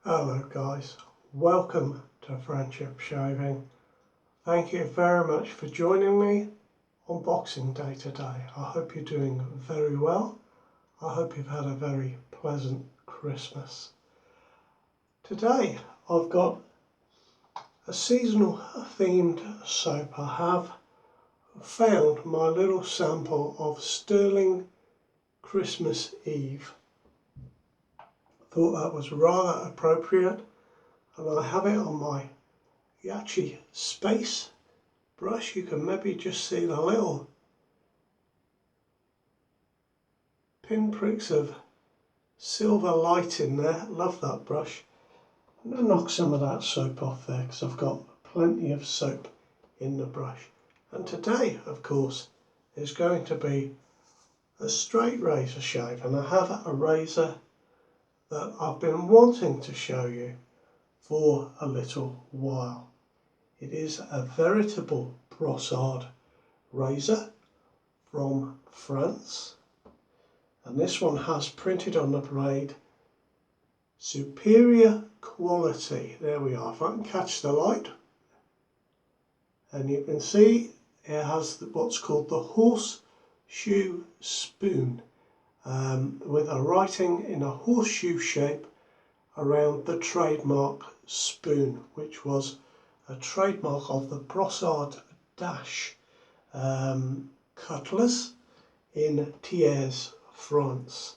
Hello guys, welcome to Friendship Shaving. Thank you very much for joining me on Boxing Day today. I hope you're doing very well. I hope you've had a very pleasant Christmas. Today I've got a seasonal themed soap. I have found my little sample of Stirling Christmas Eve. Thought that was rather appropriate, and I have it on my Yachi Space brush. You can maybe just see the little pinpricks of silver light in there. Love that brush. I'm going to knock some of that soap off there because I've got plenty of soap in the brush. And today, of course, is going to be a straight razor shave, and I have a razor that I've been wanting to show you for a little while. It is a Veritable Brossard razor from France, and this one has printed on the blade superior quality. There we are. If I can catch the light, and you can see it has what's called the horseshoe spoon, with a writing in a horseshoe shape around the trademark spoon, which was a trademark of the Brossard Dash cutlass in Thiers, France.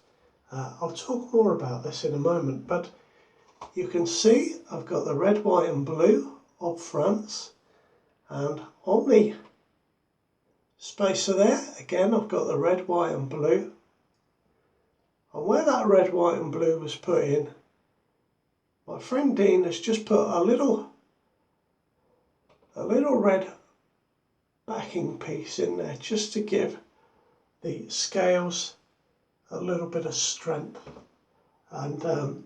I'll talk more about this in a moment, but you can see I've got the red, white and blue of France, and on the spacer there, again I've got the red, white and blue. And where that red, white and blue was put in, my friend Dean has just put a little red backing piece in there just to give the scales a little bit of strength. And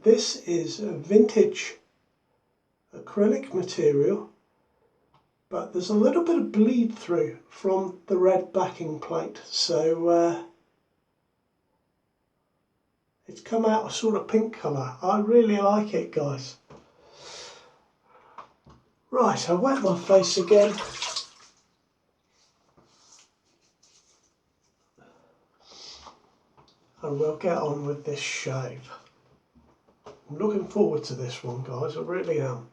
this is a vintage acrylic material, but there's a little bit of bleed through from the red backing plate, so it's come out a sort of pink colour. I really like it, guys. Right, I wet my face again. And we'll get on with this shave. I'm looking forward to this one, guys. I really am.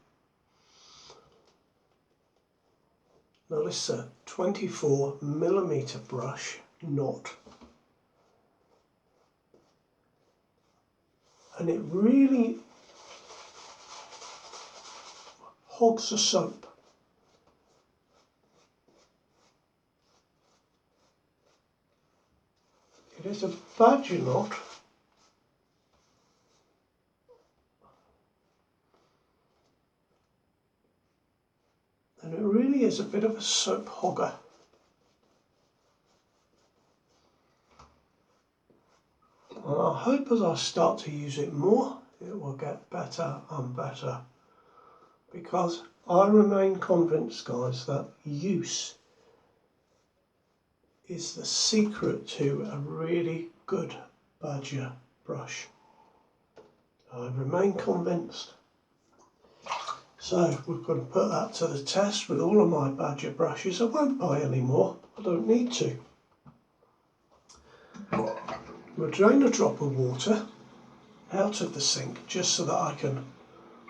Now this is a 24mm brush, not. And it really hogs the soap. It is a badger knot, and it really is a bit of a soap hogger. And I hope as I start to use it more, it will get better and better, because I remain convinced, guys, that use is the secret to a really good badger brush. I remain convinced. So we're going to put that to the test with all of my badger brushes. I won't buy any more, I don't need to. We'll drain a drop of water out of the sink just so that I can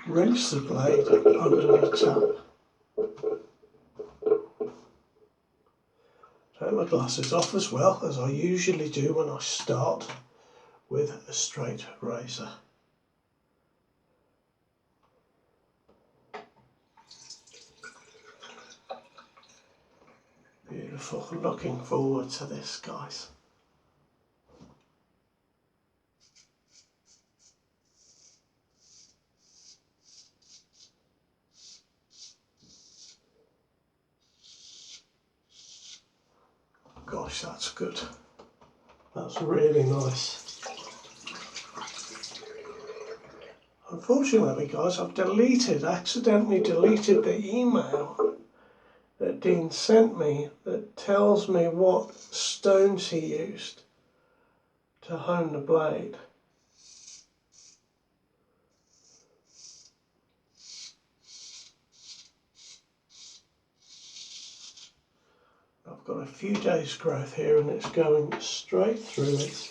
rinse the blade under the tap. Take my glasses off as well, as I usually do when I start with a straight razor. Beautiful, looking forward to this, guys. Gosh, that's good. That's really nice. Unfortunately, guys, I've accidentally deleted the email that Dean sent me that tells me what stones he used to hone the blade. I've got a few days growth here and it's going straight through it.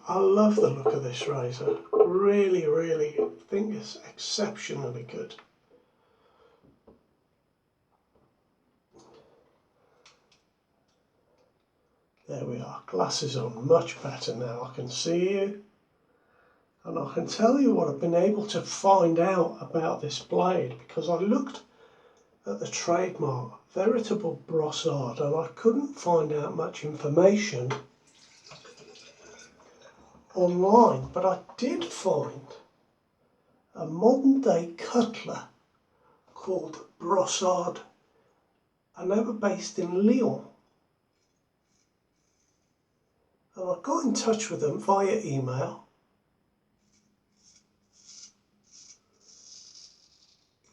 I love the look of this razor. Really think it's exceptionally good. There we are, glasses on, much better now. I can see you. And I can tell you what I've been able to find out about this blade, because I looked at the trademark, Veritable Brossard, and I couldn't find out much information online, but I did find a modern day cutler called Brossard, and they were based in Lyon. And I got in touch with them via email,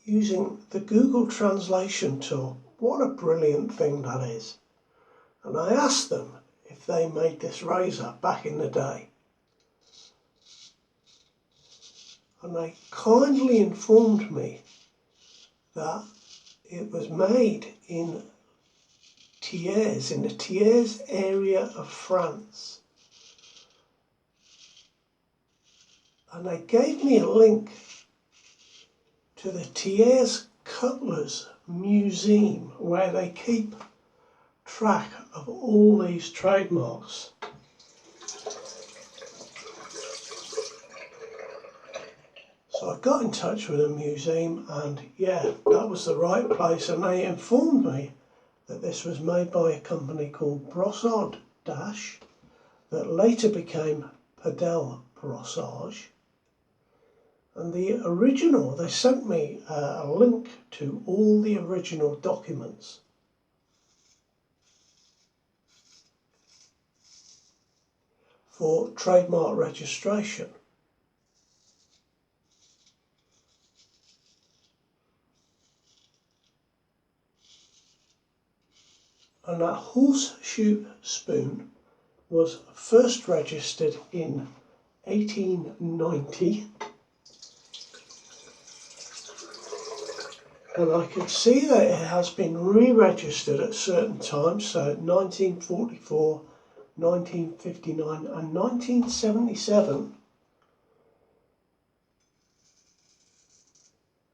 using the Google translation tool. What a brilliant thing that is. And I asked them if they made this razor back in the day. And they kindly informed me that it was made in Thiers, in the Thiers area of France. And they gave me a link to the Thiers Cutlers Museum, where they keep track of all these trademarks. So I got in touch with the museum, and yeah, that was the right place, and they informed me that this was made by a company called Brossard Dash, that later became Veritable Brossard. And the original, they sent me a link to all the original documents. For trademark registration. And that horseshoe spoon was first registered in 1890. And I can see that it has been re-registered at certain times, so 1944, 1959 and 1977.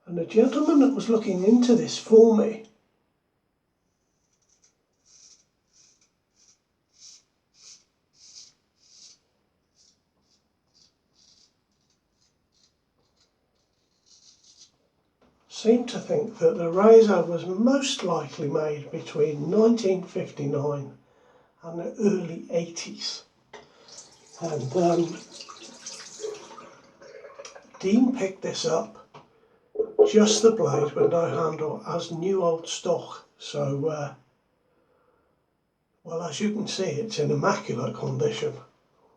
And the gentleman that was looking into this for me seemed to think that the razor was most likely made between 1959 and the early 80s. And Dean picked this up, just the blade with no handle, as new old stock. So, well, as you can see, it's in immaculate condition.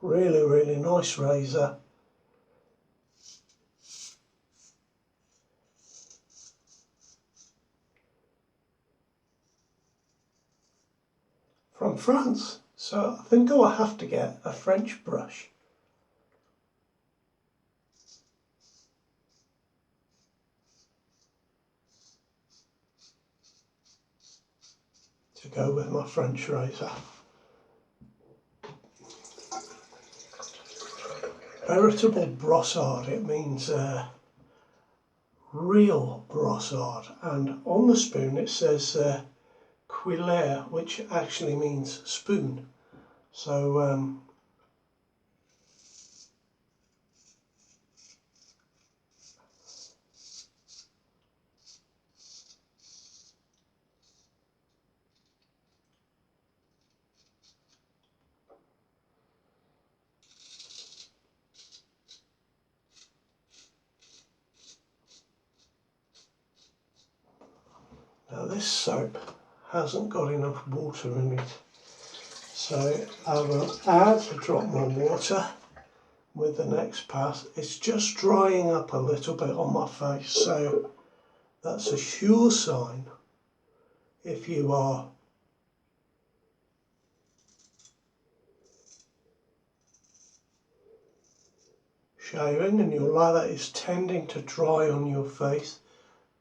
Really nice razor. From France, so I think I'll have to get a French brush to go with my French razor. Veritable Brossard, it means real Brossard, and on the spoon it says cuillère, which actually means spoon. So now this soap hasn't got enough water in it, so I will add a drop more water with the next pass. It's just drying up a little bit on my face, so that's a sure sign if you are shaving and your lather is tending to dry on your face.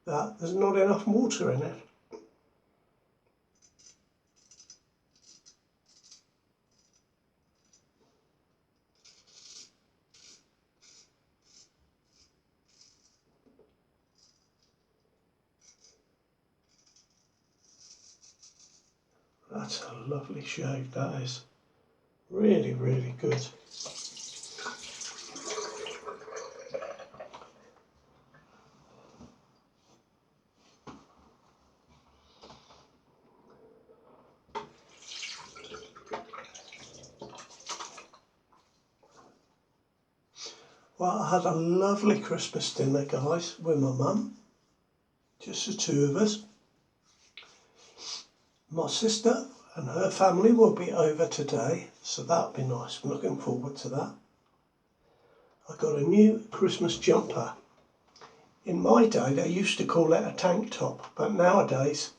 that there's not enough water in it. That's a lovely shade, that is. Really, really good. Well, I had a lovely Christmas dinner, guys, with my mum. Just the two of us. My sister and her family will be over today, so that'll be nice. I'm looking forward to that. I got a new Christmas jumper. In my day, they used to call it a tank top, but nowadays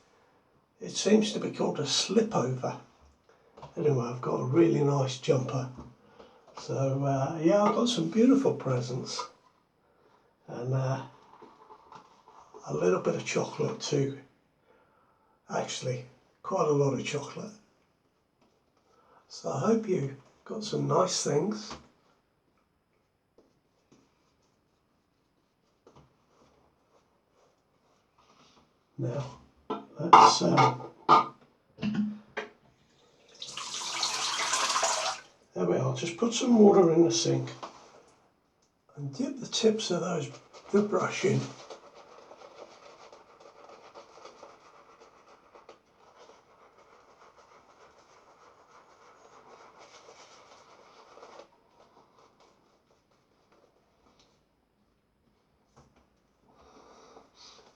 it seems to be called a slip over. Anyway, I've got a really nice jumper. So yeah, I've got some beautiful presents and a little bit of chocolate too. Actually, quite a lot of chocolate. So I hope you got some nice things. Now, let's there we are. Just put some water in the sink and dip the tips of the brush in.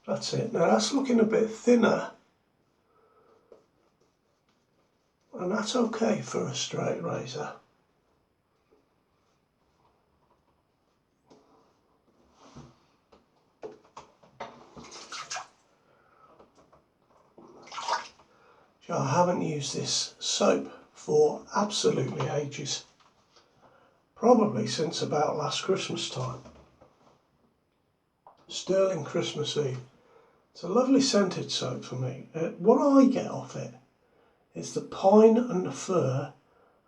That's it. Now that's looking a bit thinner, and that's okay for a straight razor. I haven't used this soap for absolutely ages. Probably since about last Christmas time. Stirling Christmas Eve. It's a lovely scented soap for me. What I get off it is the pine and the fir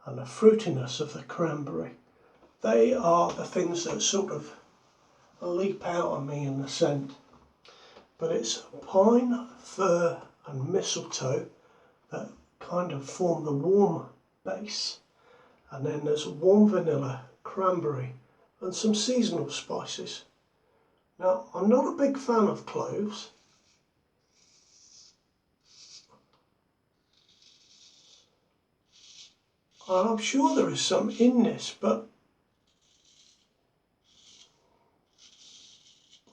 and the fruitiness of the cranberry. They are the things that sort of leap out at me in the scent. But it's pine, fir and mistletoe that kind of form the warm base. And then there's warm vanilla, cranberry and some seasonal spices. Now, I'm not a big fan of cloves. And I'm sure there is some in this, but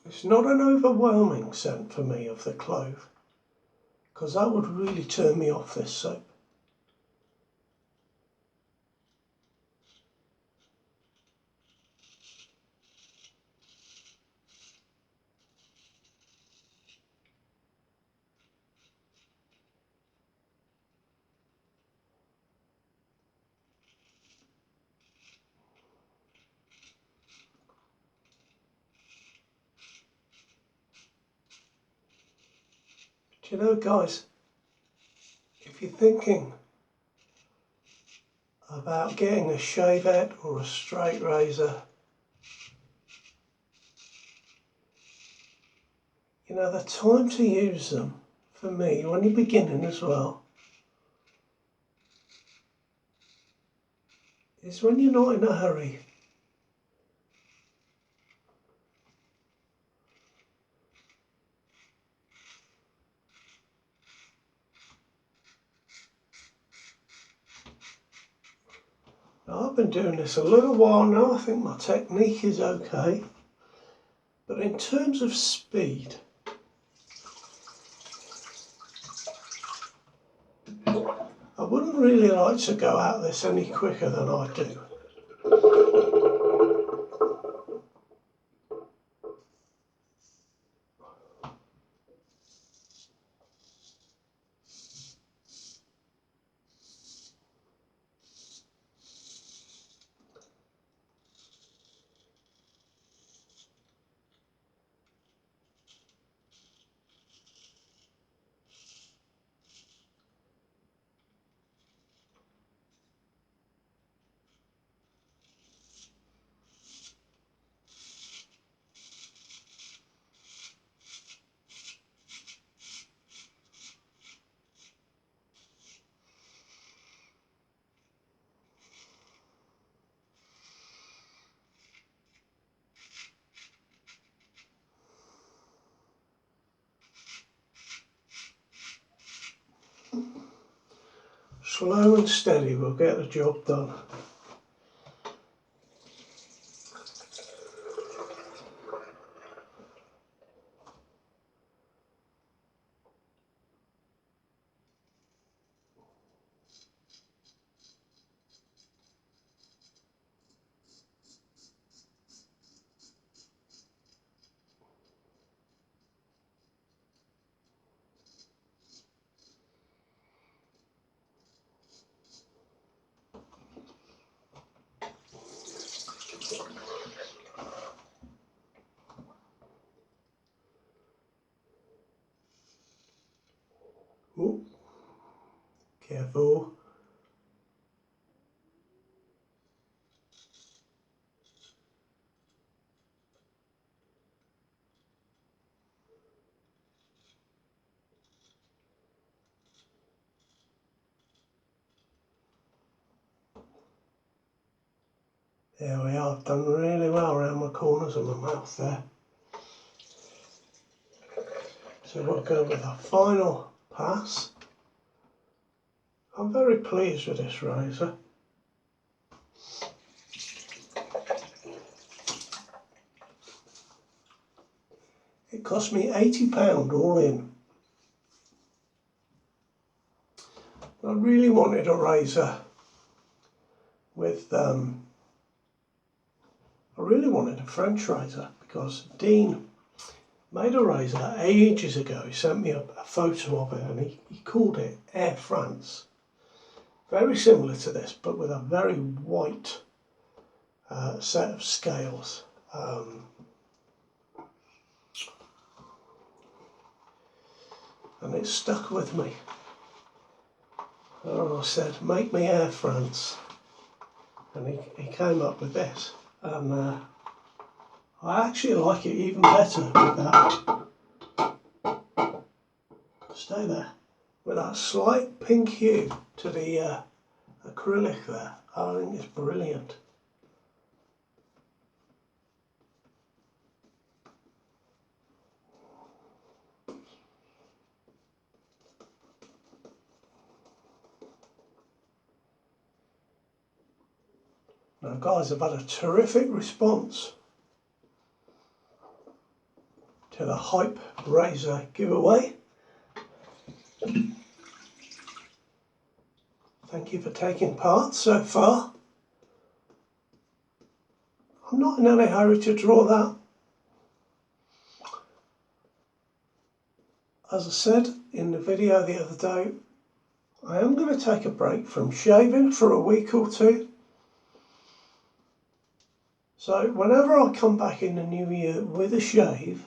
it's not an overwhelming scent for me of the clove, because that would really turn me off this soap. Do you know, guys, if you're thinking about getting a shavette or a straight razor, you know, the time to use them, for me, when you're beginning as well, is when you're not in a hurry. Now, I've been doing this a little while now. I think my technique is okay. But in terms of speed, I wouldn't really like to go at this any quicker than I do. slow and steady will get the job done. Ooh, careful. There we are, I've done really well around the corners of my mouth there. So we'll go with a final pass. I'm very pleased with this razor. It cost me £80 all in. I really wanted a razor with, I really wanted a French razor because Dean made a razor ages ago. He sent me a photo of it and he called it Air France. Very similar to this, but with a very white set of scales. And it stuck with me. And I said, make me Air France. And he came up with this. And I actually like it even better with that. Stay there. With that slight pink hue to the acrylic there. I think it's brilliant. Now guys, I've had a terrific response to the Hype razor giveaway. Thank you for taking part so far. I'm not in any hurry to draw that. As I said in the video the other day, I am going to take a break from shaving for a week or two. So whenever I come back in the new year with a shave,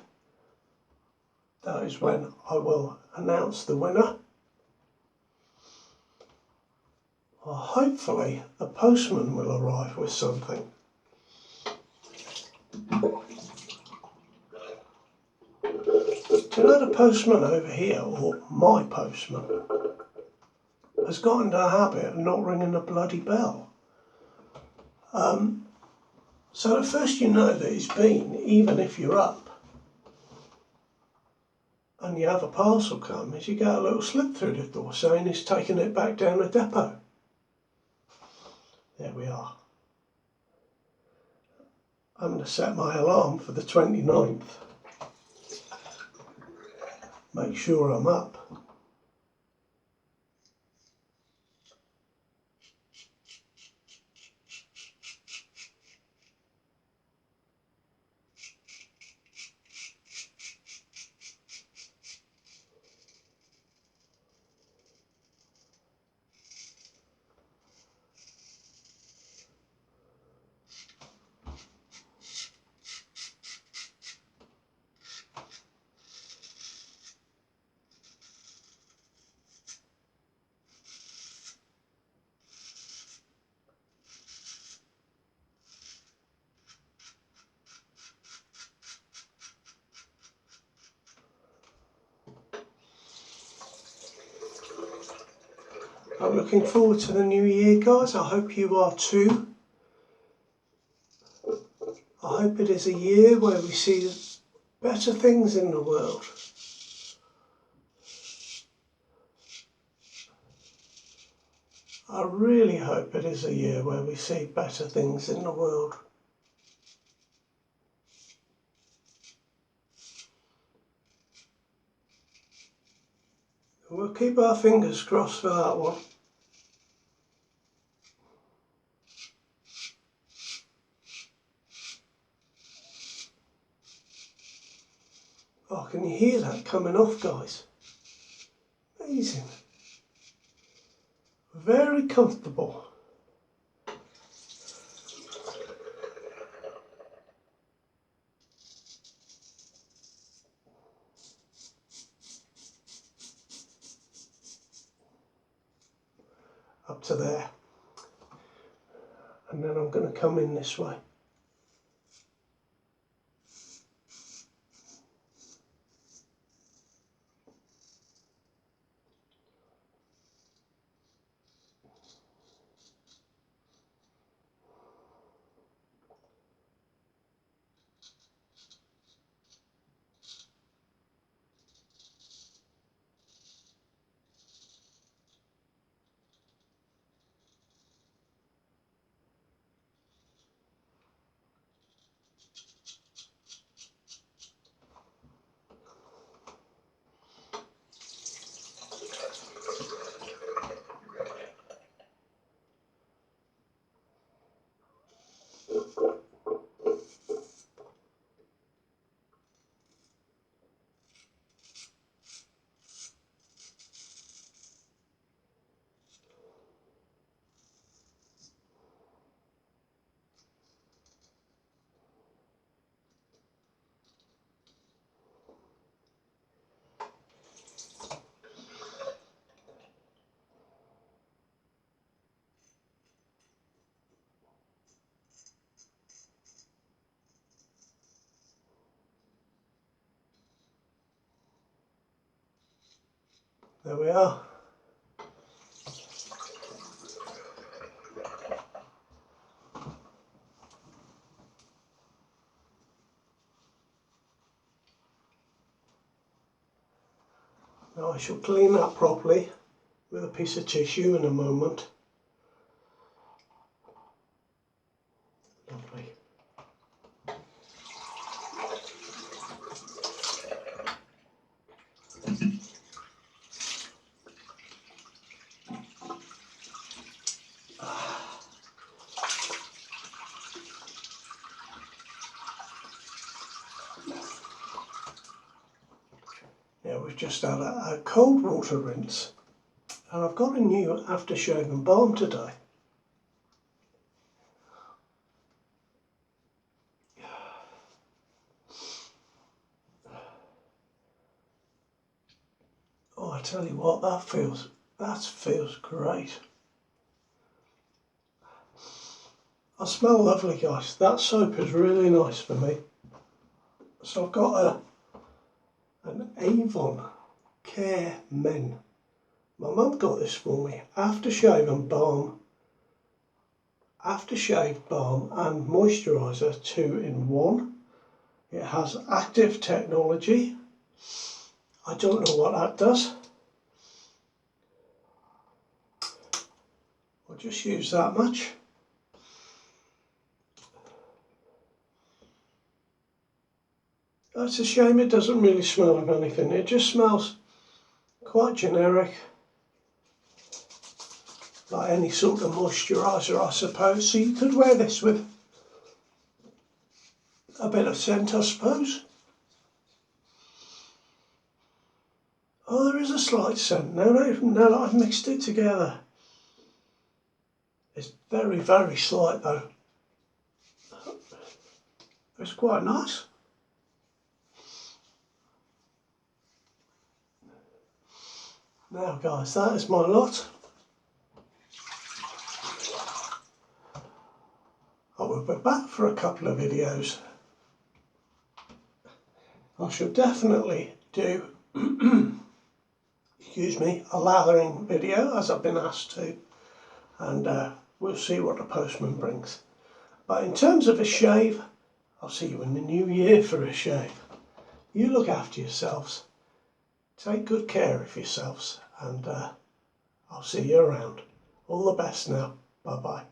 that is when I will announce the winner. Or hopefully the postman will arrive with something. Do you know the postman over here, or my postman, has got into the habit of not ringing the bloody bell. So the first you know that he's been, even if you're up and you have a parcel come, is you get a little slip through the door saying he's taking it back down the depot. There we are. I'm going to set my alarm for the 29th. Make sure I'm up. I'm looking forward to the new year, guys. I hope you are too. I hope it is a year where we see better things in the world. I really hope it is a year where we see better things in the world. We'll keep our fingers crossed for that one. Oh, can you hear that coming off, guys? Amazing. Very comfortable. Up to there. And then I'm going to come in this way. There we are. Now I shall clean that properly with a piece of tissue in a moment. Lovely. Yeah, we've just had a cold water rinse, and I've got a new aftershave and balm today. Oh, I tell you what, that feels great. I smell lovely, guys. That soap is really nice for me. So I've got an Avon Care Men. My mum got this for me. Aftershave and balm. Aftershave balm and moisturiser 2-in-1. It has active technology. I don't know what that does. I'll just use that much. It's a shame it doesn't really smell of anything. It just smells quite generic, like any sort of moisturiser, I suppose. So you could wear this with a bit of scent, I suppose. Oh, there is a slight scent. Now that I've mixed it together. It's very, very slight though. It's quite nice. Now guys, that is my lot. I will be back for a couple of videos. I shall definitely do excuse me, a lathering video as I've been asked to, and we'll see what the postman brings. But in terms of a shave, I'll see you in the new year for a shave. You look after yourselves, take good care of yourselves, and I'll see you around. All the best now. Bye bye.